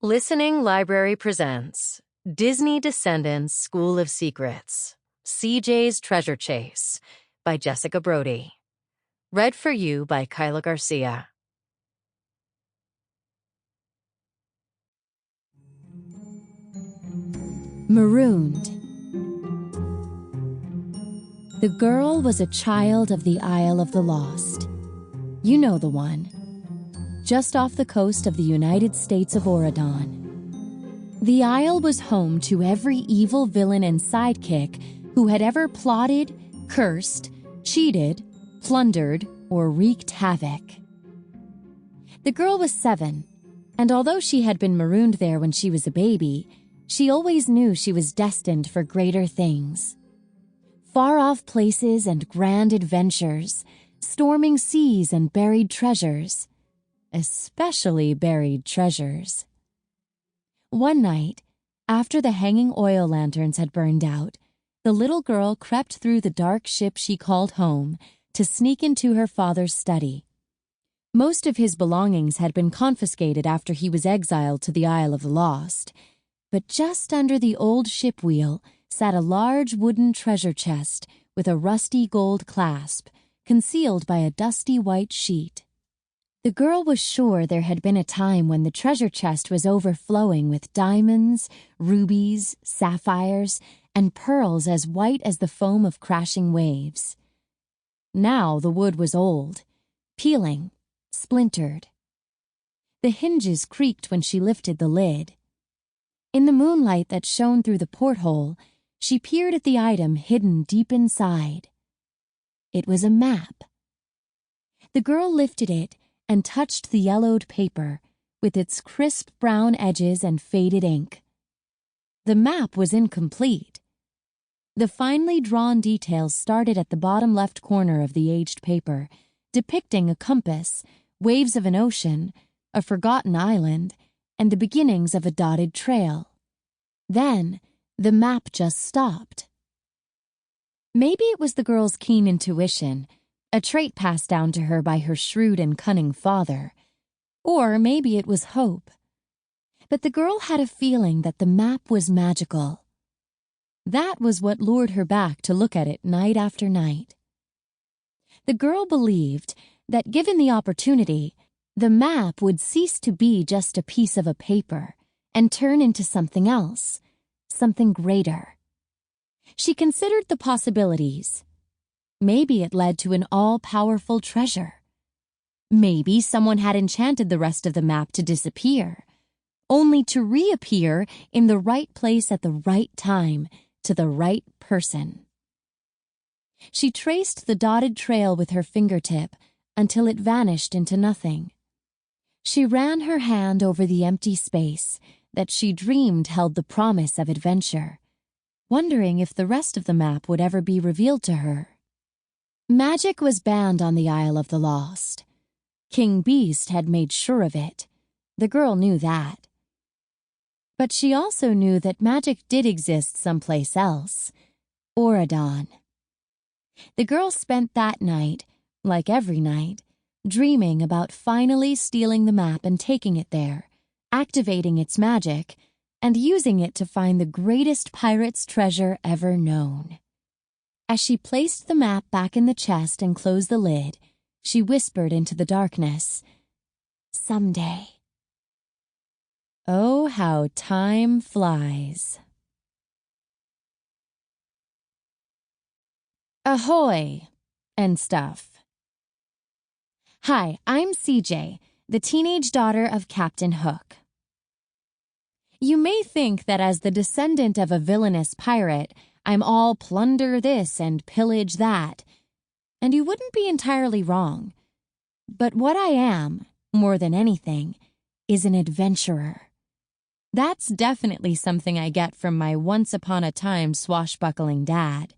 Listening Library presents Disney Descendants School of Secrets, CJ's Treasure Chase by Jessica Brody. Read for you by Kyla Garcia. Marooned. The girl was a child of the Isle of the Lost. You know the one. Just off the coast of the United States of Auradon. The Isle was home to every evil villain and sidekick who had ever plotted, cursed, cheated, plundered, or wreaked havoc. The girl was 7, and although she had been marooned there when she was a baby, she always knew she was destined for greater things. Far-off places and grand adventures, storming seas and buried treasures. Especially buried treasures. One night, after the hanging oil lanterns had burned out, the little girl crept through the dark ship she called home to sneak into her father's study. Most of his belongings had been confiscated after he was exiled to the Isle of the Lost, but just under the old ship wheel sat a large wooden treasure chest with a rusty gold clasp, concealed by a dusty white sheet. The girl was sure there had been a time when the treasure chest was overflowing with diamonds, rubies, sapphires, and pearls as white as the foam of crashing waves. Now the wood was old, peeling, splintered. The hinges creaked when she lifted the lid. In the moonlight that shone through the porthole, she peered at the item hidden deep inside. It was a map. The girl lifted it and touched the yellowed paper, with its crisp brown edges and faded ink. The map was incomplete. The finely drawn details started at the bottom left corner of the aged paper, depicting a compass, waves of an ocean, a forgotten island, and the beginnings of a dotted trail. Then, the map just stopped. Maybe it was the girl's keen intuition, a trait passed down to her by her shrewd and cunning father. Or maybe it was hope. But the girl had a feeling that the map was magical. That was what lured her back to look at it night after night. The girl believed that, given the opportunity, the map would cease to be just a piece of a paper and turn into something else, something greater. She considered the possibilities. Maybe it led to an all-powerful treasure. Maybe someone had enchanted the rest of the map to disappear, only to reappear in the right place at the right time to the right person. She traced the dotted trail with her fingertip until it vanished into nothing. She ran her hand over the empty space that she dreamed held the promise of adventure, wondering if the rest of the map would ever be revealed to her. Magic was banned on the Isle of the Lost. King Beast had made sure of it. The girl knew that. But she also knew that magic did exist someplace else. Auradon. The girl spent that night, like every night, dreaming about finally stealing the map and taking it there, activating its magic, and using it to find the greatest pirate's treasure ever known. As she placed the map back in the chest and closed the lid, she whispered into the darkness, "Someday." Oh, how time flies. Ahoy! And stuff. Hi, I'm CJ, the teenage daughter of Captain Hook. You may think that as the descendant of a villainous pirate, I'm all plunder this and pillage that, and you wouldn't be entirely wrong. But what I am, more than anything, is an adventurer. That's definitely something I get from my once-upon-a-time swashbuckling dad.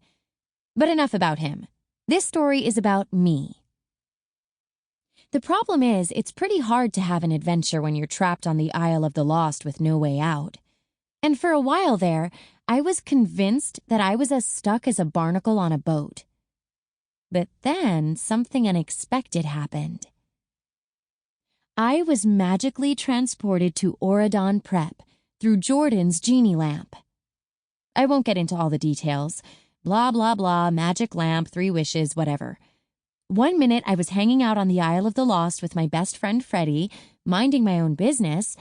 But enough about him. This story is about me. The problem is, it's pretty hard to have an adventure when you're trapped on the Isle of the Lost with no way out. And for a while there, I was convinced that I was as stuck as a barnacle on a boat. But then something unexpected happened. I was magically transported to Auradon Prep through Jordan's genie lamp. I won't get into all the details. Blah, blah, blah, magic lamp, 3 wishes, whatever. One minute I was hanging out on the Isle of the Lost with my best friend Freddie, minding my own business,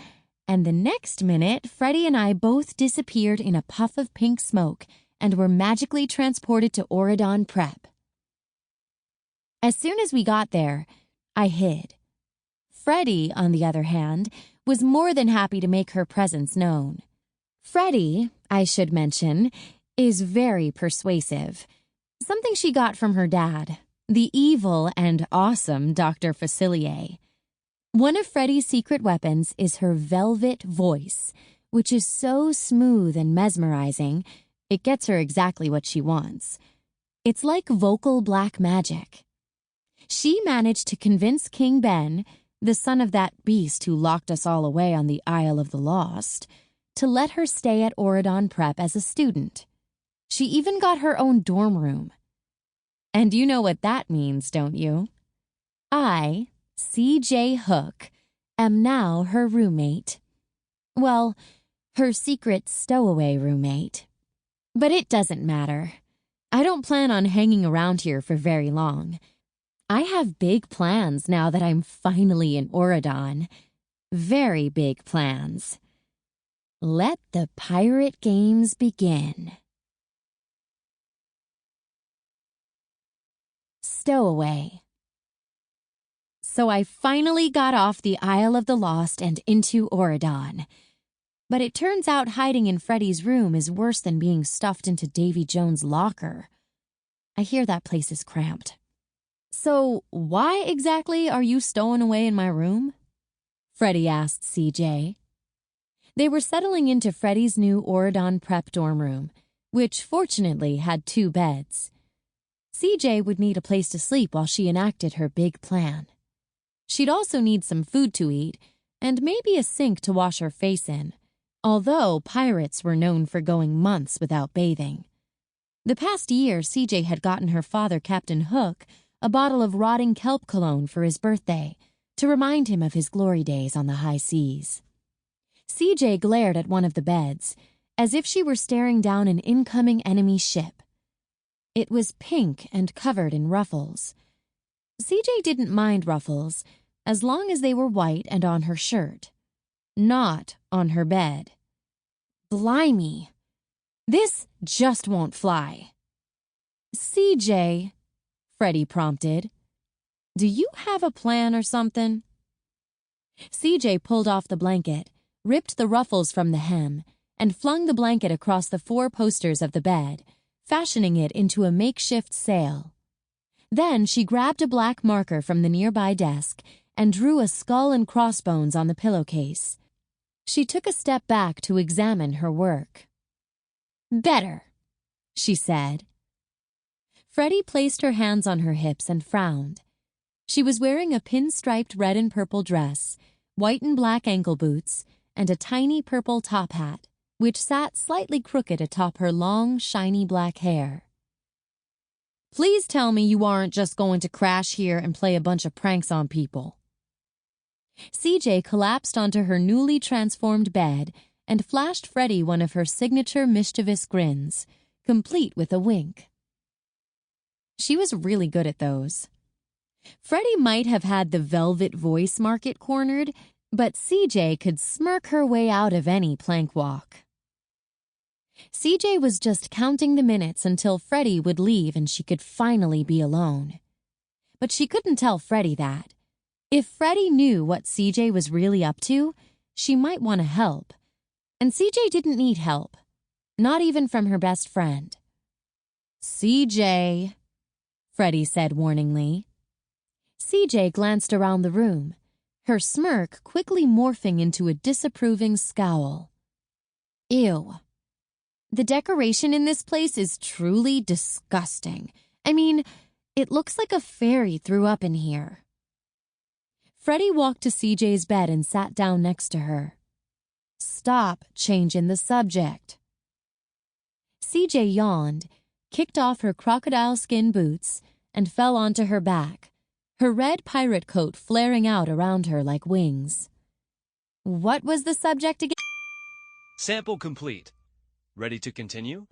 and the next minute Freddie and I both disappeared in a puff of pink smoke and were magically transported to Auradon Prep. As soon as we got there, I hid. Freddie, on the other hand, was more than happy to make her presence known. Freddie, I should mention, is very persuasive, something she got from her dad, the evil and awesome Dr. Facilier. One of Freddie's secret weapons is her velvet voice, which is so smooth and mesmerizing, it gets her exactly what she wants. It's like vocal black magic. She managed to convince King Ben, the son of that beast who locked us all away on the Isle of the Lost, to let her stay at Auradon Prep as a student. She even got her own dorm room. And you know what that means, don't you? I, C.J. Hook, am now her roommate. Well, her secret stowaway roommate. But it doesn't matter. I don't plan on hanging around here for very long. I have big plans now that I'm finally in Auradon. Very big plans. Let the pirate games begin. Stowaway. So I finally got off the Isle of the Lost and into Auradon. But it turns out hiding in Freddie's room is worse than being stuffed into Davy Jones' locker. I hear that place is cramped. So why exactly are you stowing away in my room? Freddie asked CJ. They were settling into Freddie's new Auradon Prep dorm room, which fortunately had 2 beds. CJ would need a place to sleep while she enacted her big plan. She'd also need some food to eat and maybe a sink to wash her face in, although pirates were known for going months without bathing. The past year, CJ had gotten her father, Captain Hook, a bottle of rotting kelp cologne for his birthday to remind him of his glory days on the high seas. CJ glared at one of the beds, as if she were staring down an incoming enemy ship. It was pink and covered in ruffles. CJ didn't mind ruffles, as long as they were white and on her shirt, not on her bed. Blimey! This just won't fly. CJ, Freddie prompted, do you have a plan or something? CJ pulled off the blanket, ripped the ruffles from the hem, and flung the blanket across the 4 posters of the bed, fashioning it into a makeshift sail. Then she grabbed a black marker from the nearby desk and drew a skull and crossbones on the pillowcase. She took a step back to examine her work. Better, she said. Freddie placed her hands on her hips and frowned. She was wearing a pinstriped red and purple dress, white and black ankle boots, and a tiny purple top hat, which sat slightly crooked atop her long, shiny black hair. Please tell me you aren't just going to crash here and play a bunch of pranks on people. CJ collapsed onto her newly transformed bed and flashed Freddie one of her signature mischievous grins, complete with a wink. She was really good at those. Freddie might have had the velvet voice market cornered, but CJ could smirk her way out of any plank walk. CJ was just counting the minutes until Freddie would leave and she could finally be alone. But she couldn't tell Freddie that. If Freddie knew what CJ was really up to, she might want to help. And CJ didn't need help, not even from her best friend. CJ, Freddie said warningly. CJ glanced around the room, her smirk quickly morphing into a disapproving scowl. Ew. The decoration in this place is truly disgusting. I mean, it looks like a fairy threw up in here. Freddie walked to CJ's bed and sat down next to her. Stop changing the subject. CJ yawned, kicked off her crocodile skin boots, and fell onto her back, her red pirate coat flaring out around her like wings. What was the subject again? Sample complete. Ready to continue?